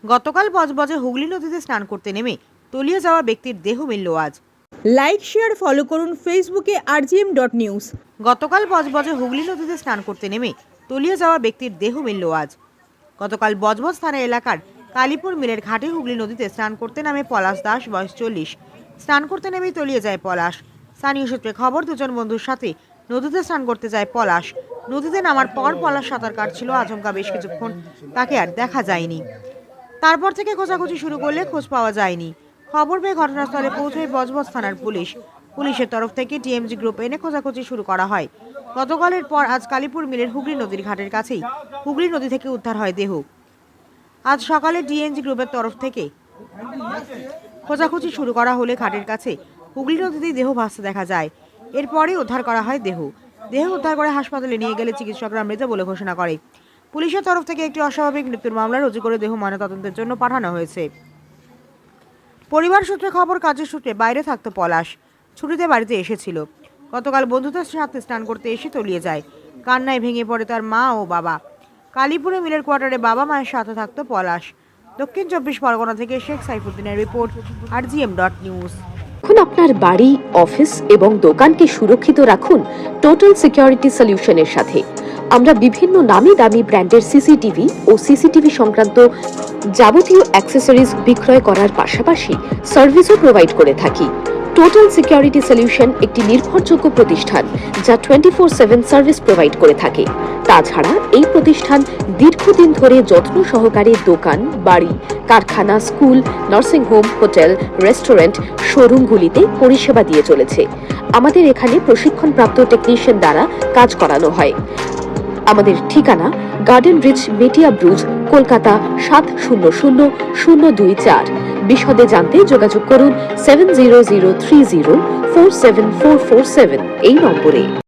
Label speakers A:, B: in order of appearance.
A: গতকাল বজবজে হুগলি নদীতে স্নান করতে নেমে তলিয়ে যাওয়া ব্যক্তির দেহ মিলল আজ।
B: লাইক শেয়ার ফলো করুন ফেসবুকে rgm.news।
A: গতকাল বজবজে হুগলি নদীতে স্নান করতে নেমে তলিয়ে যাওয়া ব্যক্তির দেহ মিলল আজ। গতকাল বজবজ থানা এলাকার কালীপুর মিলের ঘাটে হুগলি নদীতে স্নান করতে নামে পলাশ দাস, বয়স 40। স্নান করতে নেমেই তলিয়ে যায় পলাশ। স্থানীয় সূত্রে খবর, দুজন বন্ধুর সাথে নদীতে স্নান করতে যায় পলাশ। নদীতে নামার পর পলাশ সাঁতার কাটছিল। আচমকা বেশ কিছুক্ষণ তাকে আর দেখা যায়নি। তারপর থেকে খোঁজাখুঁজি শুরু করলে খোঁজ পাওয়া যায়নি। খবর পেয়ে ঘটনাস্থলে পৌঁছয় বজবজ থানার পুলিশ। পুলিশের তরফ থেকে টিএমজি গ্রুপ এনে খোঁজাখুঁজি শুরু করা হয়। গতকালের পর আজ কালীপুর মিলের হুগলি নদীর ঘাটের কাছেই হুগলি নদী থেকে উদ্ধার হয় দেহ। আজ সকালে টিএমজি গ্রুপের তরফ থেকে খোঁজাখুঁজি শুরু করা হলে ঘাটের কাছে হুগলি নদীতেই দেহ ভাসতে দেখা যায়। এরপরে উদ্ধার করা হয় দেহ উদ্ধার করে হাসপাতালে নিয়ে গেলে চিকিৎসকরা মৃত বলে ঘোষণা করে। পুলিশের তরফ থেকে একটি অস্বাভাবিক মৃত্যুর মামলা রুজু করে দেহ ময়নাতদন্তের জন্য পাঠানো হয়েছে। পরিবার সূত্রে খবর, কাজের সূত্রে বাইরে থাকতো পলাশ, ছুটিতে বাড়িতে এসেছিল। গতকাল বন্ধুদের সাথে স্নান করতে এসে তলিয়ে যায়। কান্নায় ভেঙে পড়ে তার মা ও বাবা। কালীপুরে মিলের কোয়ার্টারে বাবা মায়ের সাথে থাকতো পলাশ। দক্ষিণ 24 পরগনা থেকে শেখ সাইফুদ্দিনের রিপোর্ট, rgm.news।
C: এখন আপনার বাড়ি, অফিস এবং দোকানকে সুরক্ষিত রাখুন টোটাল সিকিউরিটি সলিউশনের সাথে। আমরা বিভিন্ন নামি দামি ব্র্যান্ডের সিসিটিভি ও সিসিটিভি সংক্রান্ত যাবতীয় অ্যাক্সেসরিজ বিক্রয় করার পাশাপাশি সার্ভিসও প্রোভাইড করে থাকি। টোটাল সিকিউরিটি সলিউশন একটি নির্ভরযোগ্য প্রতিষ্ঠান যা 24/7 সার্ভিস প্রোভাইড করে থাকে। তাছাড়া এই প্রতিষ্ঠান দীর্ঘদিন ধরে যত্ন সহকারে দোকান, বাড়ি, কারখানা, school, nursing home, hotel, restaurant, শোরুমগুলিতে পরিষেবা দিয়ে চলেছে। আমাদের এখানে প্রশিক্ষণপ্রাপ্ত টেকনিশিয়ান দ্বারা কাজ করানো হয়। আমাদের ঠিকানা গার্ডেন রিচ, মেটিয়া ব্রুজ, কলকাতা 700024। বিশদে জানতে যোগাযোগ করুন 7003047447 এই নম্বরে।